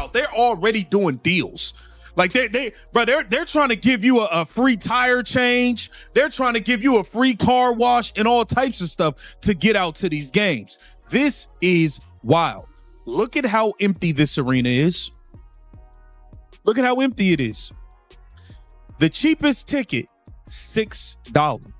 out. They're already doing deals. Like they're trying to give you a free tire change. They're trying to give you a free car wash and all types of stuff to get out to these games. This is wild. Look at how empty this arena is. Look at how empty it is. The cheapest ticket, $6.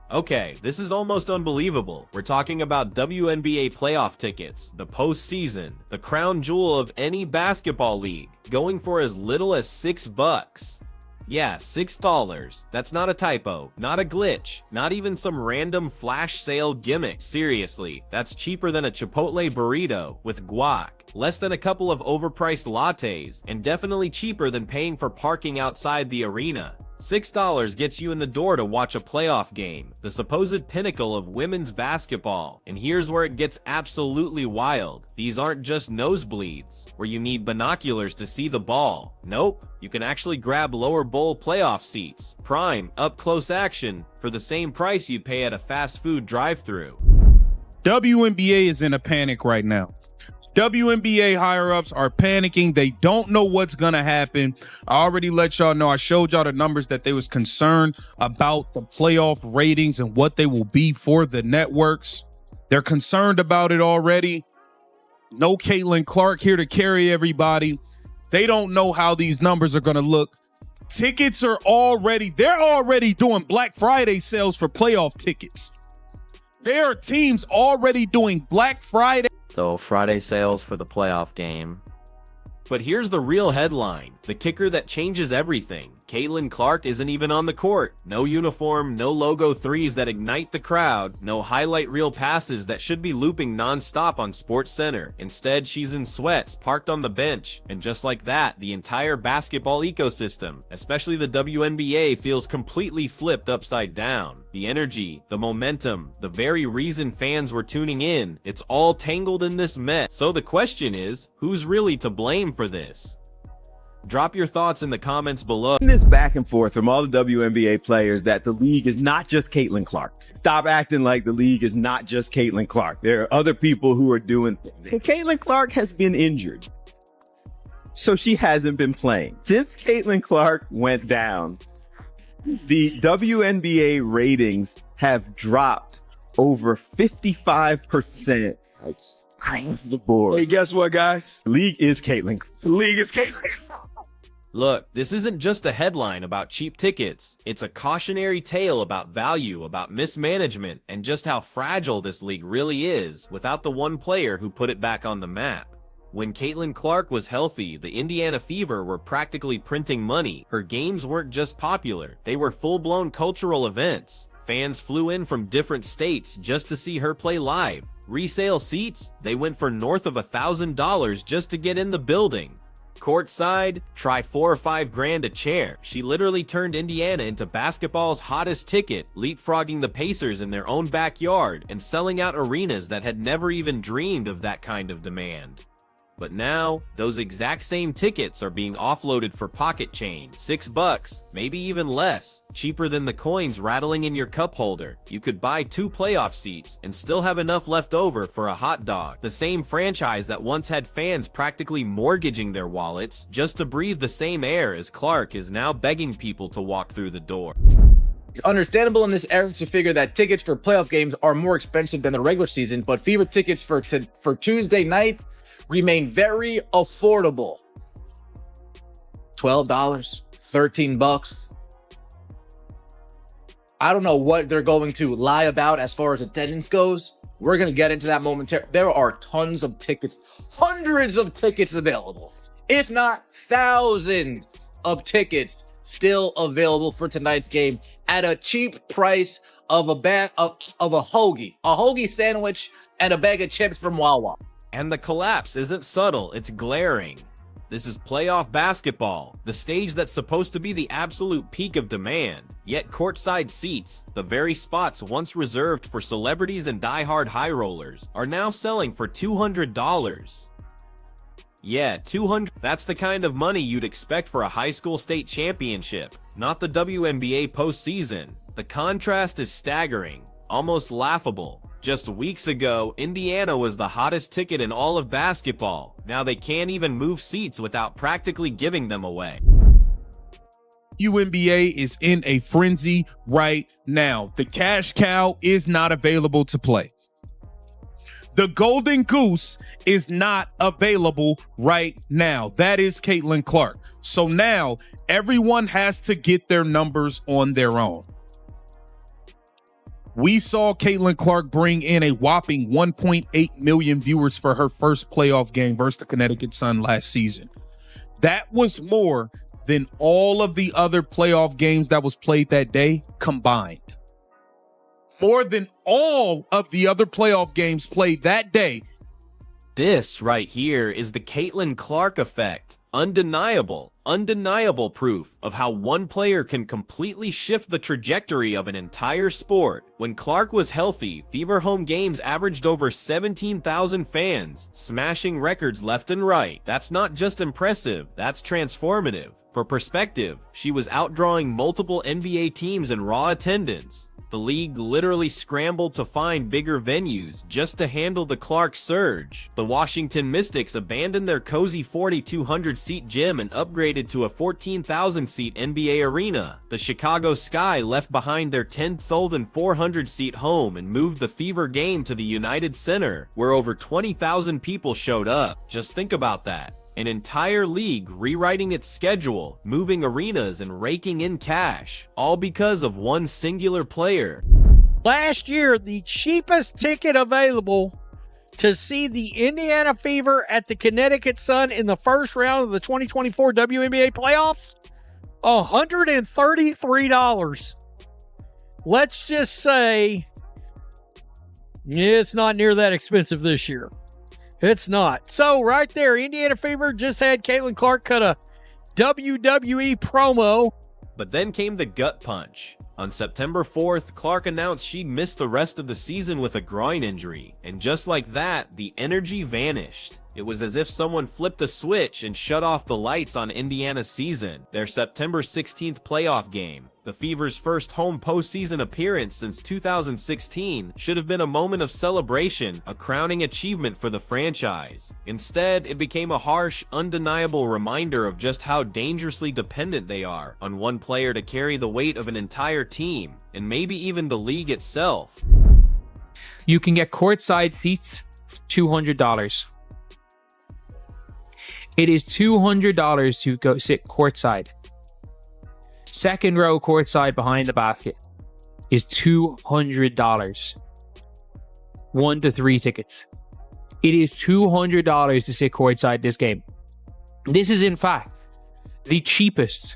Okay, this is almost unbelievable. We're talking about WNBA playoff tickets, the postseason, the crown jewel of any basketball league, going for as little as $6. Yeah, $6. That's not a typo, not a glitch, not even some random flash sale gimmick. Seriously, that's cheaper than a Chipotle burrito with guac, less than a couple of overpriced lattes, and definitely cheaper than paying for parking outside the arena. $6 gets you in the door to watch a playoff game, the supposed pinnacle of women's basketball. And here's where it gets absolutely wild. These aren't just nosebleeds, where you need binoculars to see the ball. Nope, you can actually grab lower bowl playoff seats, prime, up-close action, for the same price you'd pay at a fast food drive-thru. WNBA is in a panic right now. WNBA higher-ups are panicking. They don't know what's going to happen. I already let y'all know. I showed y'all the numbers that they was concerned about the playoff ratings and what they will be for the networks. They're concerned about it already. No Caitlin Clark here to carry everybody. They don't know how these numbers are going to look. Tickets are they're already doing Black Friday sales for playoff tickets. There are teams already doing Black Friday. So Friday sales for the playoff game. But here's the real headline, the kicker that changes everything. Caitlin Clark isn't even on the court. No uniform, no logo threes that ignite the crowd, no highlight reel passes that should be looping non-stop on SportsCenter. Instead, she's in sweats, parked on the bench. And just like that, the entire basketball ecosystem, especially the WNBA, feels completely flipped upside down. The energy, the momentum, the very reason fans were tuning in, it's all tangled in this mess. So the question is, who's really to blame for this? Drop your thoughts in the comments below. This back and forth from all the WNBA players that the league is not just Caitlin Clark. Stop acting like the league is not just Caitlin Clark. There are other people who are doing things. And Caitlin Clark has been injured, so she hasn't been playing. Since Caitlin Clark went down, the WNBA ratings have dropped over 55%. Across the board. Hey, guess what, guys? The league is Caitlin. The league is Caitlin. Look, this isn't just a headline about cheap tickets. It's a cautionary tale about value, about mismanagement, and just how fragile this league really is without the one player who put it back on the map. When Caitlin Clark was healthy, the Indiana Fever were practically printing money. Her games weren't just popular, they were full-blown cultural events. Fans flew in from different states just to see her play live. Resale seats, they went for north of $1,000 just to get in the building. Courtside, try $4 or $5 grand a chair. She literally turned Indiana into basketball's hottest ticket, leapfrogging the Pacers in their own backyard and selling out arenas that had never even dreamed of that kind of demand. But now, those exact same tickets are being offloaded for pocket change. $6, maybe even less. Cheaper than the coins rattling in your cup holder. You could buy 2 playoff seats and still have enough left over for a hot dog. The same franchise that once had fans practically mortgaging their wallets just to breathe the same air as Clark is now begging people to walk through the door. It's understandable in this era to figure that tickets for playoff games are more expensive than the regular season, but Fever tickets for Tuesday night remain very affordable. $12, $13. I don't know what they're going to lie about as far as attendance goes. We're going to get into that momentarily. There are tons of tickets, hundreds of tickets available, if not thousands of tickets still available for tonight's game at a cheap price of a hoagie sandwich and a bag of chips from Wawa. And the collapse isn't subtle, it's glaring. This is playoff basketball, the stage that's supposed to be the absolute peak of demand. Yet courtside seats, the very spots once reserved for celebrities and die-hard high rollers, are now selling for $200. Yeah, $200. That's the kind of money you'd expect for a high school state championship, not the WNBA postseason. The contrast is staggering, almost laughable. Just weeks ago, Indiana was the hottest ticket in all of basketball. Now they can't even move seats without practically giving them away. WNBA is in a frenzy right now. The cash cow is not available to play. The golden goose is not available right now. That is Caitlin Clark. So now everyone has to get their numbers on their own. We saw Caitlin Clark bring in a whopping 1.8 million viewers for her first playoff game versus the Connecticut Sun last season. That was more than all of the other playoff games that was played that day combined. More than all of the other playoff games played that day. This right here is the Caitlin Clark effect. Undeniable proof of how one player can completely shift the trajectory of an entire sport. When Clark was healthy, Fever home games averaged over 17,000 fans, smashing records left and right. That's not just impressive, that's transformative. For perspective, she was outdrawing multiple NBA teams in raw attendance. The league literally scrambled to find bigger venues just to handle the Clark surge. The Washington Mystics abandoned their cozy 4,200-seat gym and upgraded to a 14,000-seat NBA arena. The Chicago Sky left behind their 10,400-seat home and moved the Fever game to the United Center, where over 20,000 people showed up. Just think about that. An entire league rewriting its schedule, moving arenas and raking in cash, all because of one singular player. Last year, the cheapest ticket available to see the Indiana Fever at the Connecticut Sun in the first round of the 2024 WNBA playoffs, $133. Let's just say it's not near that expensive this year. It's not. So right there, Indiana Fever just had Caitlin Clark cut a WWE promo. But then came the gut punch. On September 4th, Clark announced she'd miss the rest of the season with a groin injury. And just like that, the energy vanished. It was as if someone flipped a switch and shut off the lights on Indiana's season. Their September 16th playoff game, the Fever's first home postseason appearance since 2016, should have been a moment of celebration, a crowning achievement for the franchise. Instead, it became a harsh, undeniable reminder of just how dangerously dependent they are on one player to carry the weight of an entire team, and maybe even the league itself. You can get courtside seats, $200. It is $200 to go sit courtside. Second row courtside behind the basket is $200. 1 to 3 tickets. It is $200 to sit courtside this game. This is in fact the cheapest.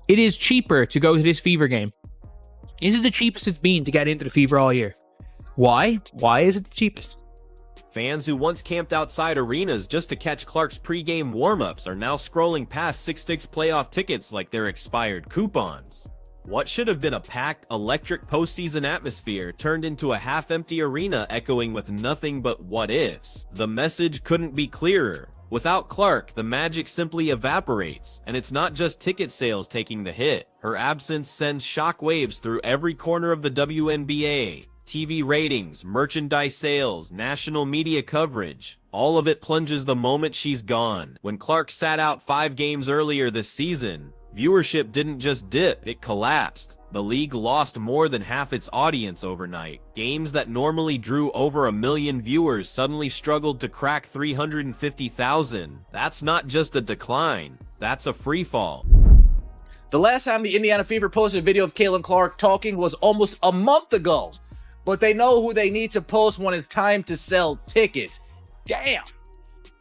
It is cheaper to go to this Fever game. This is the cheapest it's been to get into the Fever all year. Why? Why is it the cheapest? Fans who once camped outside arenas just to catch Clark's pregame warm-ups are now scrolling past 6-6 playoff tickets like they're expired coupons. What should have been a packed, electric postseason atmosphere turned into a half-empty arena echoing with nothing but what-ifs. The message couldn't be clearer. Without Clark, the magic simply evaporates, and it's not just ticket sales taking the hit. Her absence sends shockwaves through every corner of the WNBA. TV ratings, merchandise sales, national media coverage. All of it plunges the moment she's gone. When Clark sat out 5 games earlier this season, viewership didn't just dip, it collapsed. The league lost more than half its audience overnight. Games that normally drew over 1 million viewers suddenly struggled to crack 350,000. That's not just a decline, that's a free fall. The last time the Indiana Fever posted a video of Caitlin Clark talking was almost a month ago. But they know who they need to post when it's time to sell tickets. Damn.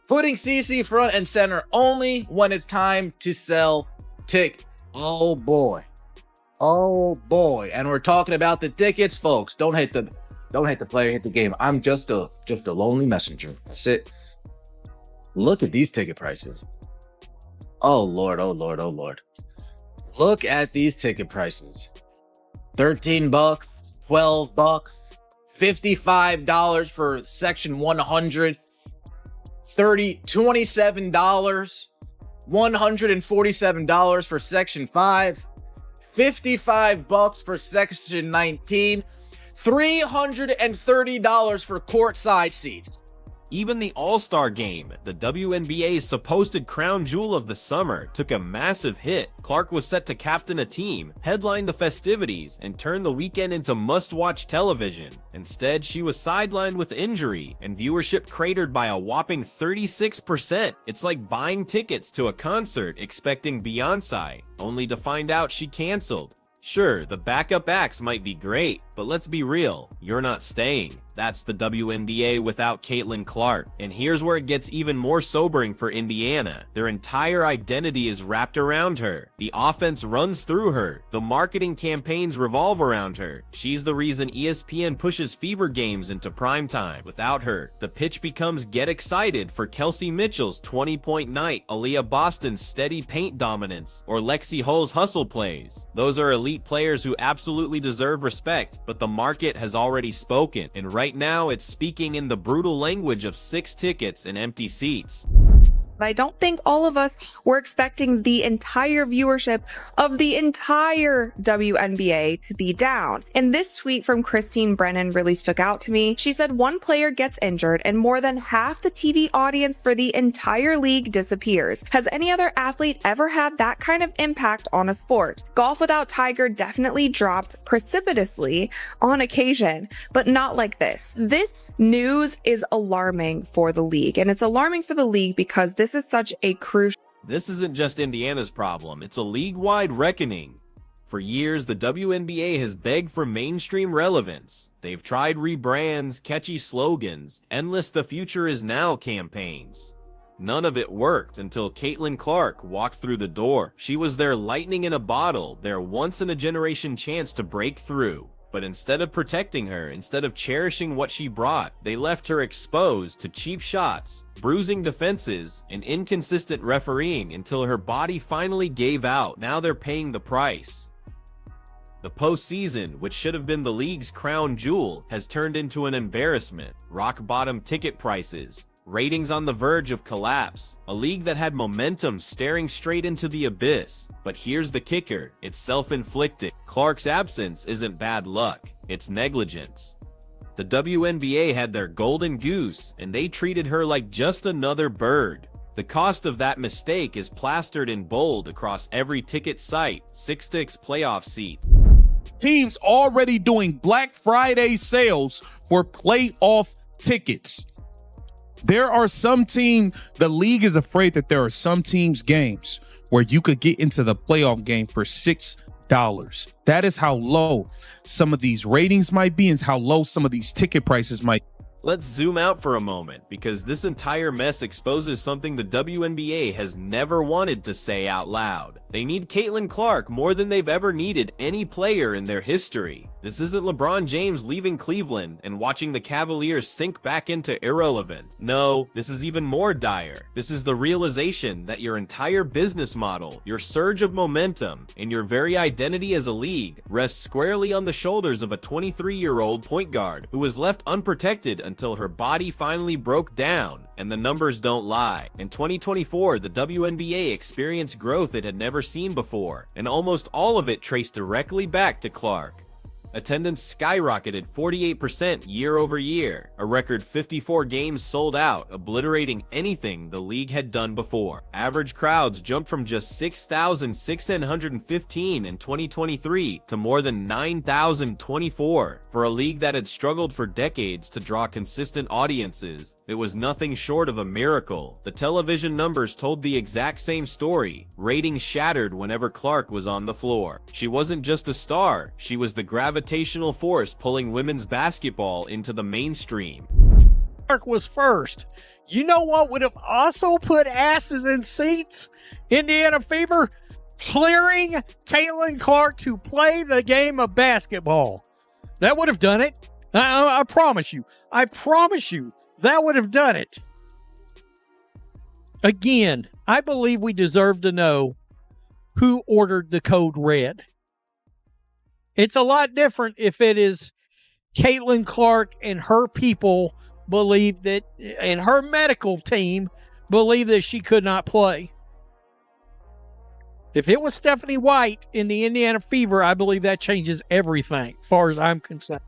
Putting CC front and center only when it's time to sell tickets. Oh boy. Oh boy. And we're talking about the tickets, folks. Don't hate the player, hit the game. I'm just a lonely messenger. That's it. Look at these ticket prices. Oh Lord, oh Lord, oh Lord. Look at these ticket prices. $13, $12, $55 for section 100, $27, $147 for section 5, $55 for section 19, $330 for courtside seats. Even the All-Star Game, the WNBA's supposed crown jewel of the summer, took a massive hit. Clark was set to captain a team, headline the festivities, and turn the weekend into must-watch television. Instead, she was sidelined with injury, and viewership cratered by a whopping 36%. It's like buying tickets to a concert expecting Beyonce, only to find out she canceled. Sure, the backup acts might be great, but let's be real, you're not staying. That's the WNBA without Caitlin Clark. And here's where it gets even more sobering for Indiana. Their entire identity is wrapped around her. The offense runs through her. The marketing campaigns revolve around her. She's the reason ESPN pushes Fever games into primetime. Without her, the pitch becomes get excited for Kelsey Mitchell's 20-point night, Aaliyah Boston's steady paint dominance, or Lexi Hull's hustle plays. Those are elite players who absolutely deserve respect, but the market has already spoken, and right now it's speaking in the brutal language of 6 tickets and empty seats. I don't think all of us were expecting the entire viewership of the entire WNBA to be down. And this tweet from Christine Brennan really stuck out to me. She said one player gets injured and more than half the TV audience for the entire league disappears. Has any other athlete ever had that kind of impact on a sport? Golf without Tiger definitely dropped precipitously on occasion, but not like this. This news is alarming for the league, and it's alarming for the league because this is such a crucial. This isn't just Indiana's problem, it's a league-wide reckoning. For years, the WNBA has begged for mainstream relevance. They've tried rebrands, catchy slogans, endless "the future is now" campaigns. None of it worked until Caitlin Clark walked through the door. She was their lightning in a bottle, their once-in-a-generation chance to break through. But instead of protecting her, instead of cherishing what she brought, they left her exposed to cheap shots, bruising defenses, and inconsistent refereeing until her body finally gave out. Now they're paying the price. The postseason, which should have been the league's crown jewel, has turned into an embarrassment. Rock-bottom ticket prices, ratings on the verge of collapse, a league that had momentum staring straight into the abyss. But here's the kicker, it's self-inflicted. Clark's absence isn't bad luck, it's negligence. The WNBA had their golden goose, and they treated her like just another bird. The cost of that mistake is plastered in bold across every ticket site, 6-6 playoff seat. Teams already doing Black Friday sales for playoff tickets. There are some teams, the league is afraid that there are some teams' games where you could get into the playoff game for $6. That is how low some of these ratings might be and how low some of these ticket prices might be. Let's zoom out for a moment, because this entire mess exposes something the WNBA has never wanted to say out loud. They need Caitlin Clark more than they've ever needed any player in their history. This isn't LeBron James leaving Cleveland and watching the Cavaliers sink back into irrelevance. No, this is even more dire. This is the realization that your entire business model, your surge of momentum, and your very identity as a league rests squarely on the shoulders of a 23-year-old point guard who was left unprotected until her body finally broke down. And the numbers don't lie. In 2024, the WNBA experienced growth it had never seen before, and almost all of it traced directly back to Clark. Attendance skyrocketed 48% year over year, a record 54 games sold out, obliterating anything the league had done before. Average crowds jumped from just 6,615 in 2023 to more than 9,024. For a league that had struggled for decades to draw consistent audiences, it was nothing short of a miracle. The television numbers told the exact same story. Ratings shattered whenever Clark was on the floor. She wasn't just a star, she was the gravitational force pulling women's basketball into the mainstream. Clark was first. You know what would have also put asses in seats? Indiana Fever clearing Caitlin Clark to play the game of basketball. That would have done it. I promise you. I promise you that would have done it. Again, I believe we deserve to know who ordered the code red. It's a lot different if it is Caitlin Clark and her people believe that, and her medical team believe that she could not play. If it was Stephanie White in the Indiana Fever, I believe that changes everything, as far as I'm concerned.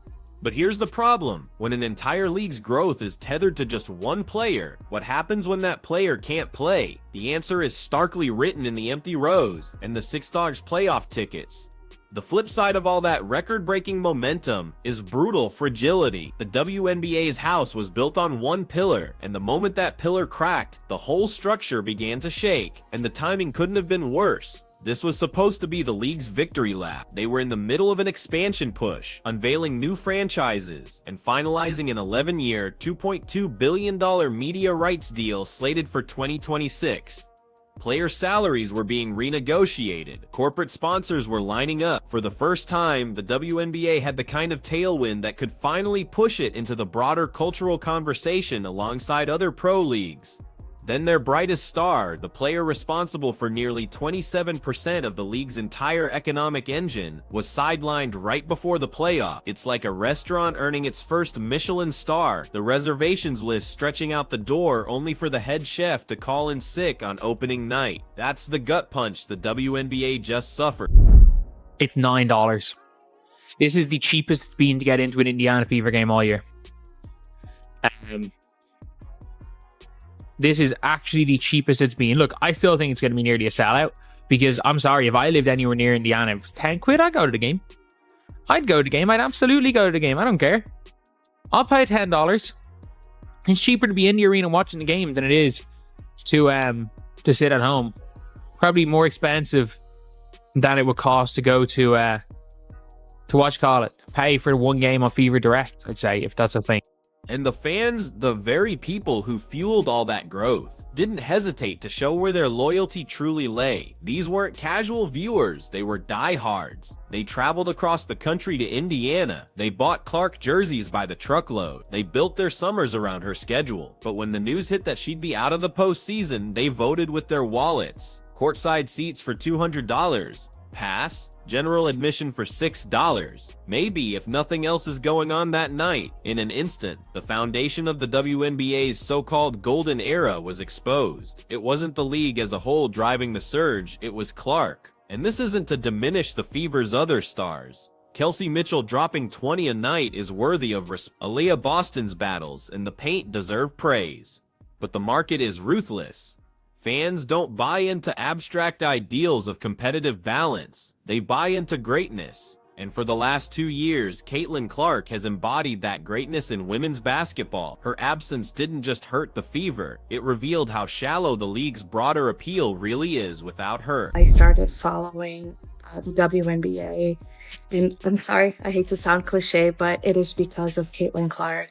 But here's the problem. When an entire league's growth is tethered to just one player, what happens when that player can't play? The answer is starkly written in the empty rows and the $6 playoff tickets. The flip side of all that record-breaking momentum is brutal fragility. The WNBA's house was built on one pillar, and the moment that pillar cracked, the whole structure began to shake, and the timing couldn't have been worse. This was supposed to be the league's victory lap. They were in the middle of an expansion push, unveiling new franchises, and finalizing an 11-year, $2.2 billion media rights deal slated for 2026. Player salaries were being renegotiated. Corporate sponsors were lining up. For the first time, the WNBA had the kind of tailwind that could finally push it into the broader cultural conversation alongside other pro leagues. Then their brightest star, the player responsible for nearly 27% of the league's entire economic engine, was sidelined right before the playoff. It's like a restaurant earning its first Michelin star, the reservations list stretching out the door only for the head chef to call in sick on opening night. That's the gut punch the WNBA just suffered. It's $9. This is the cheapest it's been to get into an Indiana Fever game all year. This is actually the cheapest it's been. Look, I still think it's going to be nearly a sellout because I'm sorry, if I lived anywhere near Indiana, 10 quid, I'd go to the game. I'd go to the game. I'd absolutely go to the game. I don't care. I'll pay $10. It's cheaper to be in the arena watching the game than it is to sit at home. Probably more expensive than it would cost to go to watch call it. Pay for one game on Fever Direct, I'd say, if that's a thing. And the fans, the very people who fueled all that growth, didn't hesitate to show where their loyalty truly lay. These weren't casual viewers, they were diehards. They traveled across the country to Indiana. They bought Clark jerseys by the truckload. They built their summers around her schedule. But when the news hit that she'd be out of the postseason, they voted with their wallets. Courtside seats for $200. Pass. General admission for $6. Maybe if nothing else is going on that night. In an instant, the foundation of the WNBA's so-called golden era was exposed. It wasn't the league as a whole driving the surge, it was Clark. And this isn't to diminish the Fever's other stars. Kelsey Mitchell dropping 20 a night is worthy of respect. Aaliyah Boston's battles in the paint deserve praise. But the market is ruthless. Fans don't buy into abstract ideals of competitive balance. They buy into greatness. And for the last 2 years, Caitlin Clark has embodied that greatness in women's basketball. Her absence didn't just hurt the Fever, it revealed how shallow the league's broader appeal really is without her. I started following the WNBA, and I'm sorry, I hate to sound cliche, but it is because of Caitlin Clark.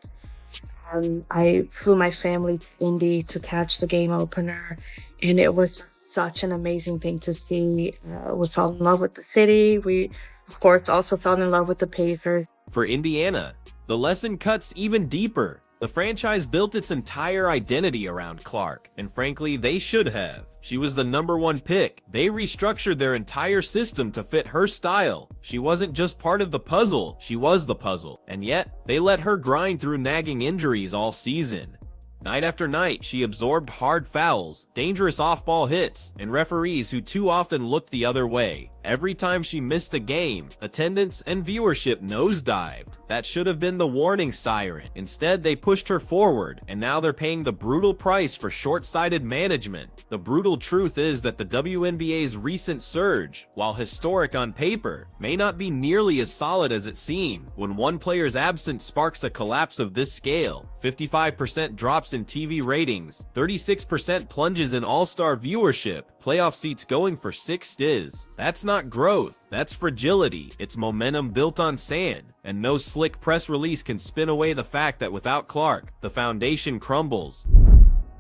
I flew my family to Indy to catch the game opener, and it was such an amazing thing to see. We fell in love with the city. We, of course, also fell in love with the Pacers. For Indiana, the lesson cuts even deeper. The franchise built its entire identity around Clark, and frankly, they should have. She was the #1 pick. They restructured their entire system to fit her style. She wasn't just part of the puzzle, she was the puzzle. And yet, they let her grind through nagging injuries all season. Night after night, she absorbed hard fouls, dangerous off-ball hits, and referees who too often looked the other way. Every time she missed a game, attendance and viewership nosedived. That should have been the warning siren. Instead, they pushed her forward, and now they're paying the brutal price for short-sighted management. The brutal truth is that the WNBA's recent surge, while historic on paper, may not be nearly as solid as it seemed. When one player's absence sparks a collapse of this scale, 55% drops in TV ratings, 36% plunges in all-star viewership, playoff seats going for 6 is. That's not growth, that's fragility. It's momentum built on sand, and no slick press release can spin away the fact that without Clark, the foundation crumbles.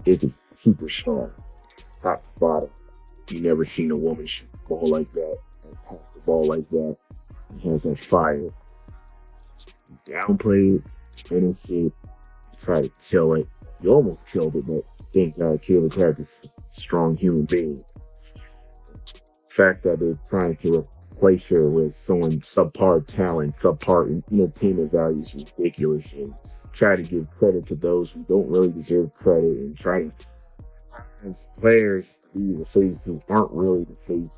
It's a superstar, top to bottom. You never seen a woman shoot the ball like that, and pass the ball like that, and has that fire. Downplay it, finish it, try to kill it. You almost killed it, but thank God Caleb had this strong human being. The fact that they're trying to replace her with someone subpar talent, subpar entertainment value is ridiculous, and try to give credit to those who don't really deserve credit, and try to have players be the face who aren't really the face.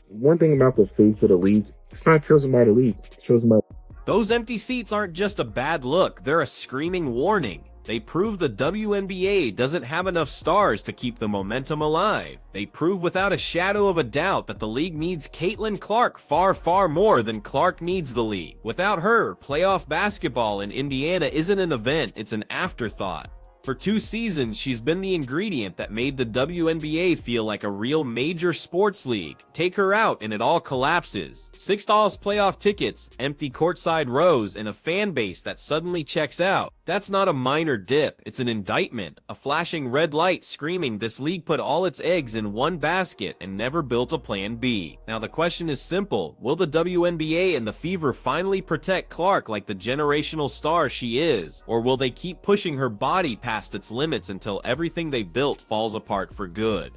One thing about the face of the league, it's not chosen by the league, it's chosen by Those empty seats aren't just a bad look, they're a screaming warning. They prove the WNBA doesn't have enough stars to keep the momentum alive. They prove without a shadow of a doubt that the league needs Caitlin Clark far, far more than Clark needs the league. Without her, playoff basketball in Indiana isn't an event, it's an afterthought. For 2 seasons, she's been the ingredient that made the WNBA feel like a real major sports league. Take her out and it all collapses. $6 playoff tickets, empty courtside rows, and a fan base that suddenly checks out. That's not a minor dip, it's an indictment. A flashing red light screaming this league put all its eggs in one basket and never built a plan B. Now the question is simple, will the WNBA and the Fever finally protect Clark like the generational star she is? Or will they keep pushing her body past its limits until everything they built falls apart for good?